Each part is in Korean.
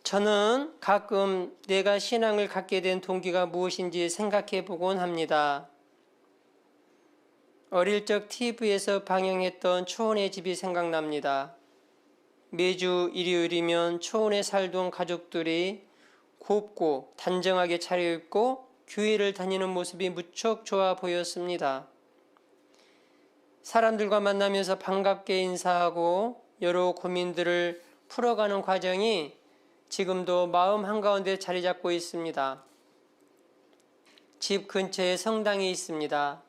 저는 가끔 내가 신앙을 갖게 된 동기가 무엇인지 생각해 보곤 합니다. 어릴 적 TV에서 방영했던 초원의 집이 생각납니다. 매주 일요일이면 초원에 살던 가족들이 곱고 단정하게 차려입고 교회를 다니는 모습이 무척 좋아 보였습니다. 사람들과 만나면서 반갑게 인사하고 여러 고민들을 풀어가는 과정이 지금도 마음 한가운데 자리 잡고 있습니다. 집 근처에 성당이 있습니다.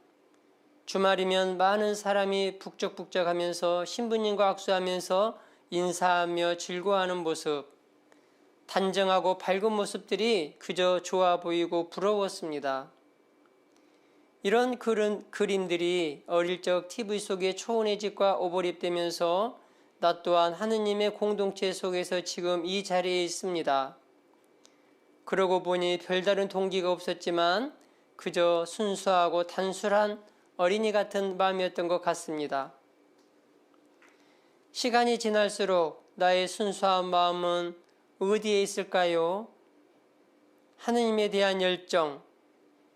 주말이면 많은 사람이 북적북적하면서 신부님과 악수하면서 인사하며 즐거워하는 모습, 단정하고 밝은 모습들이 그저 좋아 보이고 부러웠습니다. 이런 그림들이 어릴 적 TV 속의 초원의 집과 오버랩되면서 나 또한 하느님의 공동체 속에서 지금 이 자리에 있습니다. 그러고 보니 별다른 동기가 없었지만 그저 순수하고 단순한 어린이 같은 마음이었던 것 같습니다. 시간이 지날수록 나의 순수한 마음은 어디에 있을까요? 하느님에 대한 열정,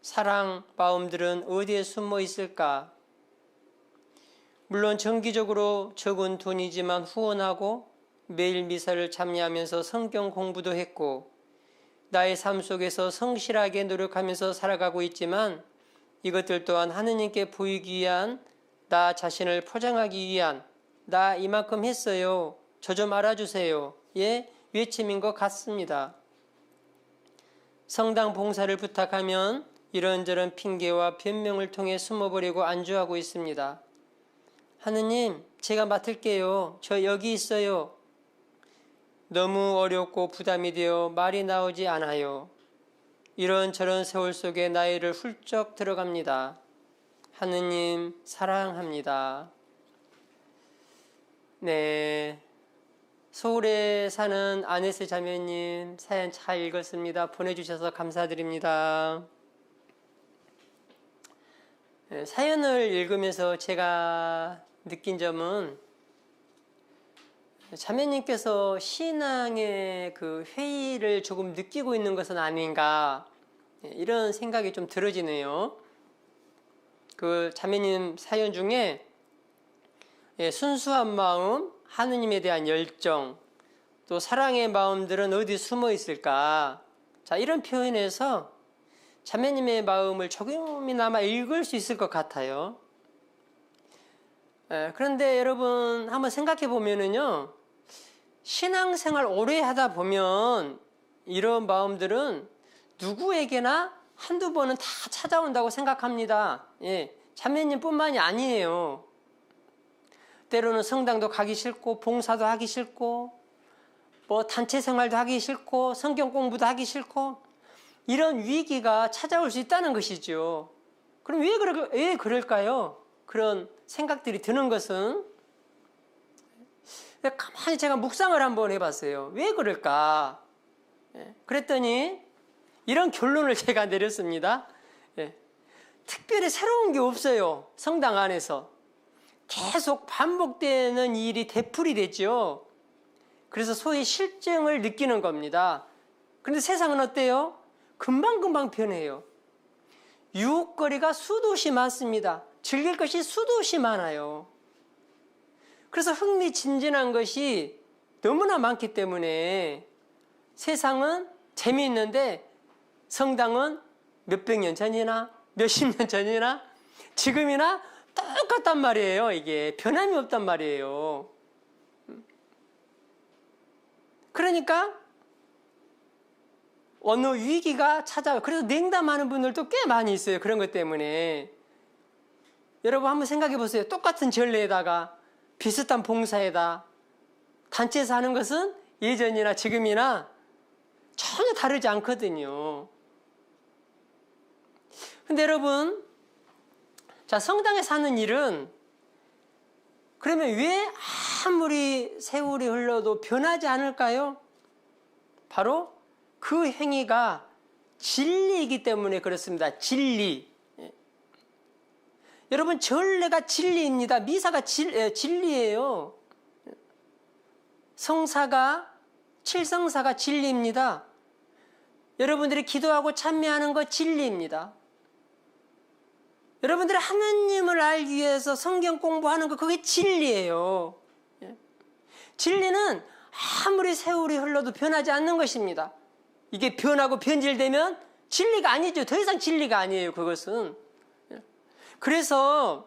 사랑 마음들은 어디에 숨어 있을까? 물론 정기적으로 적은 돈이지만 후원하고 매일 미사를 참여하면서 성경 공부도 했고 나의 삶 속에서 성실하게 노력하면서 살아가고 있지만 이것들 또한 하느님께 보이기 위한 나 자신을 포장하기 위한 나 이만큼 했어요. 저 좀 알아주세요. 의 외침인 것 같습니다. 성당 봉사를 부탁하면 이런저런 핑계와 변명을 통해 숨어버리고 안주하고 있습니다. 하느님, 제가 맡을게요. 저 여기 있어요. 너무 어렵고 부담이 되어 말이 나오지 않아요. 이런저런 세월 속에 나이를 훌쩍 들어갑니다. 하느님, 사랑합니다. 네. 서울에 사는 아네스 자매님 사연 잘 읽었습니다. 보내주셔서 감사드립니다. 사연을 읽으면서 제가 느낀 점은 자매님께서 신앙의 그 회의를 조금 느끼고 있는 것은 아닌가 이런 생각이 좀 들어지네요. 그 자매님 사연 중에 순수한 마음, 하느님에 대한 열정, 또 사랑의 마음들은 어디 숨어 있을까? 자, 이런 표현에서 자매님의 마음을 조금이나마 읽을 수 있을 것 같아요. 그런데 여러분 한번 생각해 보면은요, 신앙생활 오래 하다 보면 이런 마음들은 누구에게나 한두 번은 다 찾아온다고 생각합니다. 자매님뿐만이 아니에요. 때로는 성당도 가기 싫고 봉사도 하기 싫고 뭐 단체 생활도 하기 싫고 성경 공부도 하기 싫고 이런 위기가 찾아올 수 있다는 것이죠. 그럼 왜 그럴까요? 그런 생각들이 드는 것은 가만히 제가 묵상을 한번 해봤어요. 왜 그럴까? 그랬더니 이런 결론을 제가 내렸습니다. 특별히 새로운 게 없어요. 성당 안에서 계속 반복되는 일이 되풀이 되죠. 그래서 소위 실증을 느끼는 겁니다. 그런데 세상은 어때요? 금방금방 변해요. 유혹거리가 수도시 많습니다. 즐길 것이 수도시 많아요. 그래서 흥미진진한 것이 너무나 많기 때문에 세상은 재미있는데 성당은 몇백 년 전이나 몇십 년 전이나 지금이나 똑같단 말이에요. 이게 변함이 없단 말이에요. 그러니까 어느 위기가 찾아와요. 그래서 냉담하는 분들도 꽤 많이 있어요. 그런 것 때문에. 여러분 한번 생각해 보세요. 똑같은 전례에다가 비슷한 봉사에다 단체에서 하는 것은 예전이나 지금이나 전혀 다르지 않거든요. 근데 여러분, 자, 성당에 사는 일은 그러면 왜 아무리 세월이 흘러도 변하지 않을까요? 바로 그 행위가 진리이기 때문에 그렇습니다. 진리. 여러분, 전례가 진리입니다. 미사가 진리예요. 성사가 칠성사가 진리입니다. 여러분들이 기도하고 찬미하는 거 진리입니다. 여러분들이 하나님을 알기 위해서 성경 공부하는 거 그게 진리예요. 진리는 아무리 세월이 흘러도 변하지 않는 것입니다. 이게 변하고 변질되면 진리가 아니죠. 더 이상 진리가 아니에요. 그것은. 그래서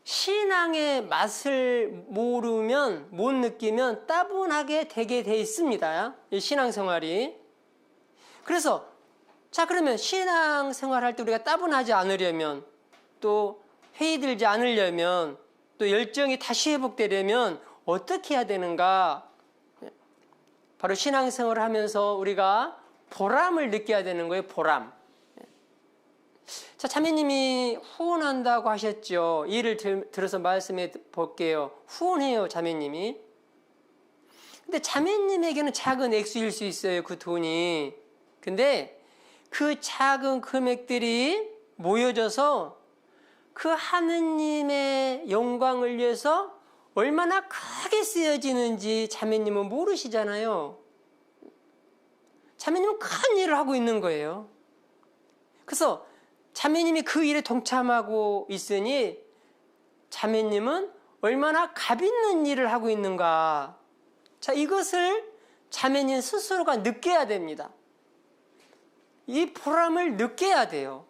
신앙의 맛을 모르면, 못 느끼면 따분하게 되게 돼 있습니다. 이 신앙생활이. 그래서 자, 그러면 신앙생활 할 때 우리가 따분하지 않으려면, 또 회의 들지 않으려면, 또 열정이 다시 회복되려면 어떻게 해야 되는가? 바로 신앙생활을 하면서 우리가 보람을 느껴야 되는 거예요. 보람. 자, 자매님이 후원한다고 하셨죠. 예를 들어서 말씀해 볼게요. 후원해요, 자매님이. 근데 자매님에게는 작은 액수일 수 있어요, 그 돈이. 근데 그 작은 금액들이 모여져서 그 하느님의 영광을 위해서 얼마나 크게 쓰여지는지 자매님은 모르시잖아요. 자매님은 큰 일을 하고 있는 거예요. 그래서 자매님이 그 일에 동참하고 있으니 자매님은 얼마나 값 있는 일을 하고 있는가. 자, 이것을 자매님 스스로가 느껴야 됩니다. 이 보람을 느껴야 돼요.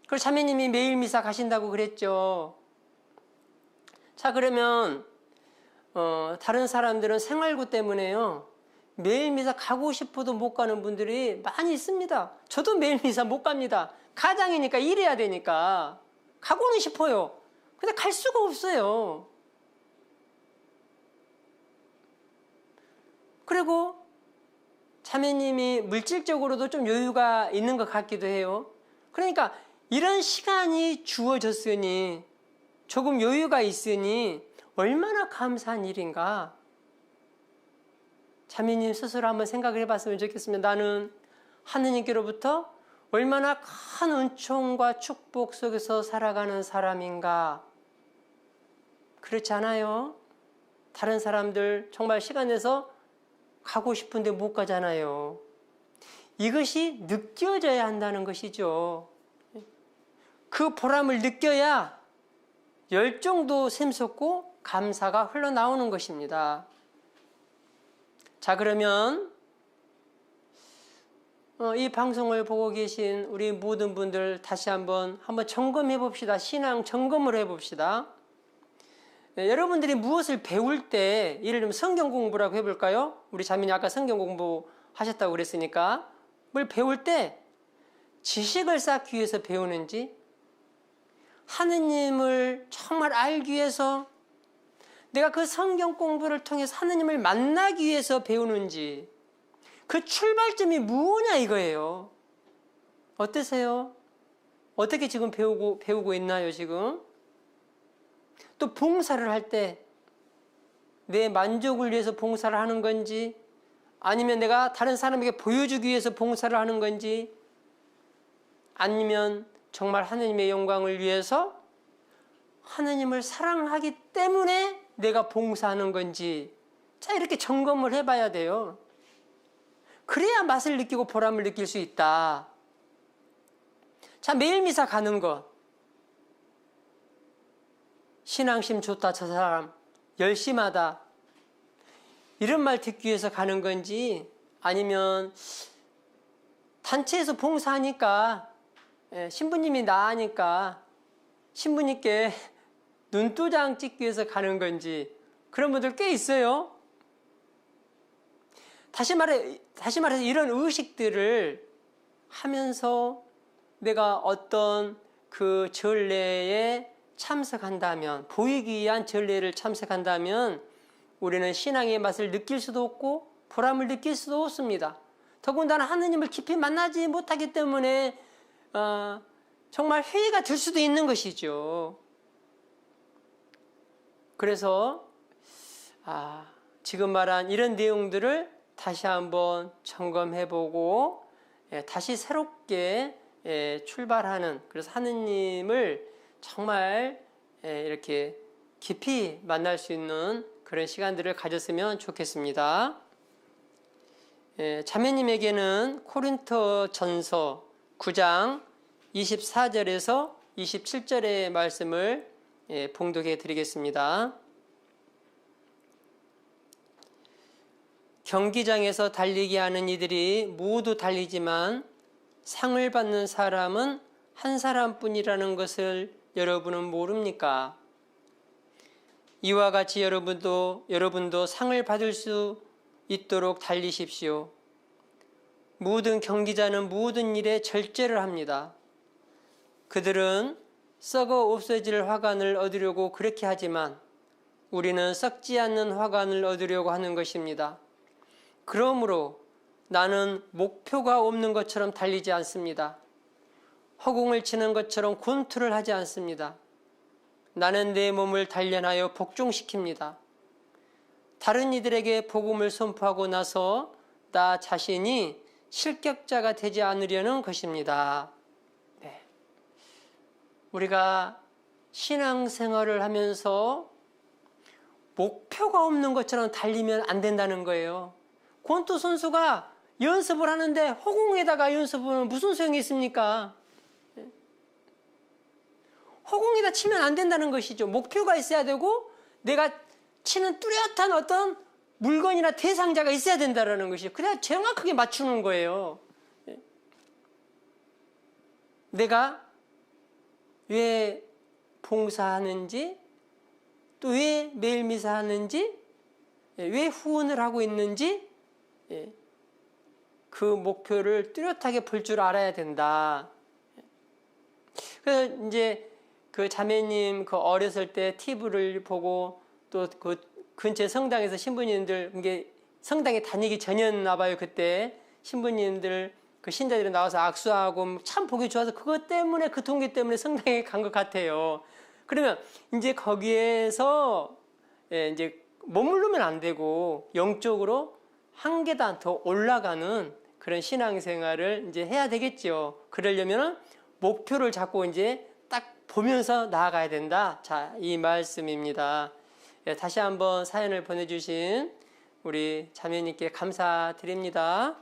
그래서 자매님이 매일 미사 가신다고 그랬죠. 자, 그러면 다른 사람들은 생활고 때문에요, 매일 미사 가고 싶어도 못 가는 분들이 많이 있습니다. 저도 매일 미사 못 갑니다. 가장이니까 일해야 되니까 가고는 싶어요. 근데 갈 수가 없어요. 그리고 자매님이 물질적으로도 좀 여유가 있는 것 같기도 해요. 그러니까 이런 시간이 주어졌으니, 조금 여유가 있으니 얼마나 감사한 일인가. 자매님 스스로 한번 생각을 해봤으면 좋겠습니다. 나는 하느님께로부터 얼마나 큰 은총과 축복 속에서 살아가는 사람인가. 그렇지 않아요? 다른 사람들 정말 시간 내서 가고 싶은데 못 가잖아요. 이것이 느껴져야 한다는 것이죠. 그 보람을 느껴야 열정도 샘솟고 감사가 흘러나오는 것입니다. 자, 그러면 이 방송을 보고 계신 우리 모든 분들 다시 한번 점검해 봅시다. 신앙 점검을 해 봅시다. 여러분들이 무엇을 배울 때, 예를 들면 성경 공부라고 해볼까요? 우리 자매님 아까 성경 공부 하셨다고 그랬으니까, 뭘 배울 때 지식을 쌓기 위해서 배우는지, 하느님을 정말 알기 위해서, 내가 그 성경 공부를 통해서 하느님을 만나기 위해서 배우는지, 그 출발점이 뭐냐 이거예요. 어떠세요? 어떻게 지금 배우고 있나요, 지금? 또 봉사를 할 때 내 만족을 위해서 봉사를 하는 건지, 아니면 내가 다른 사람에게 보여주기 위해서 봉사를 하는 건지, 아니면 정말 하느님의 영광을 위해서 하느님을 사랑하기 때문에 내가 봉사하는 건지, 자, 이렇게 점검을 해봐야 돼요. 그래야 맛을 느끼고 보람을 느낄 수 있다. 자, 매일 미사 가는 것, 신앙심 좋다, 저 사람 열심하다, 이런 말 듣기 위해서 가는 건지, 아니면 단체에서 봉사하니까, 신부님이 나으니까 신부님께 눈도장 찍기 위해서 가는 건지, 그런 분들 꽤 있어요. 다시 말해서 이런 의식들을 하면서 내가 어떤 그 전례에 참석한다면, 보이기 위한 전례를 참석한다면 우리는 신앙의 맛을 느낄 수도 없고 보람을 느낄 수도 없습니다. 더군다나 하느님을 깊이 만나지 못하기 때문에 정말 회의가 들 수도 있는 것이죠. 그래서 지금 말한 이런 내용들을 다시 한번 점검해보고 다시 새롭게 출발하는, 그래서 하느님을 정말 이렇게 깊이 만날 수 있는 그런 시간들을 가졌으면 좋겠습니다. 자매님에게는 코린토전서 9장 24절에서 27절의 말씀을 봉독해 드리겠습니다. 경기장에서 달리기 하는 이들이 모두 달리지만 상을 받는 사람은 한 사람뿐이라는 것을 여러분은 모릅니까? 이와 같이 여러분도 상을 받을 수 있도록 달리십시오. 모든 경기자는 모든 일에 절제를 합니다. 그들은 썩어 없어질 화관을 얻으려고 그렇게 하지만 우리는 썩지 않는 화관을 얻으려고 하는 것입니다. 그러므로 나는 목표가 없는 것처럼 달리지 않습니다. 허공을 치는 것처럼 권투를 하지 않습니다. 나는 내 몸을 단련하여 복종시킵니다. 다른 이들에게 복음을 선포하고 나서 나 자신이 실격자가 되지 않으려는 것입니다. 네. 우리가 신앙생활을 하면서 목표가 없는 것처럼 달리면 안 된다는 거예요. 권투 선수가 연습을 하는데 허공에다가 연습은 무슨 소용이 있습니까? 허공에다 치면 안 된다는 것이죠. 목표가 있어야 되고 내가 치는 뚜렷한 어떤 물건이나 대상자가 있어야 된다는 것이죠. 그래야 정확하게 맞추는 거예요. 내가 왜 봉사하는지, 또 왜 매일 미사하는지, 왜 후원을 하고 있는지 그 목표를 뚜렷하게 볼 줄 알아야 된다. 그래서 이제 그 자매님 그 어렸을 때 TV를 보고 또 그 근처 성당에서 신부님들 이게 성당에 다니기 전이었나 봐요. 그때 신부님들 그 신자들이 나와서 악수하고 참 보기 좋아서 그것 때문에 그 동기 때문에 성당에 간 것 같아요. 그러면 이제 거기에서 이제 머무르면 안 되고 영적으로 한 계단 더 올라가는 그런 신앙생활을 이제 해야 되겠죠. 그러려면 목표를 잡고 이제 딱 보면서 나아가야 된다. 자, 이 말씀입니다. 다시 한번 사연을 보내주신 우리 자매님께 감사드립니다.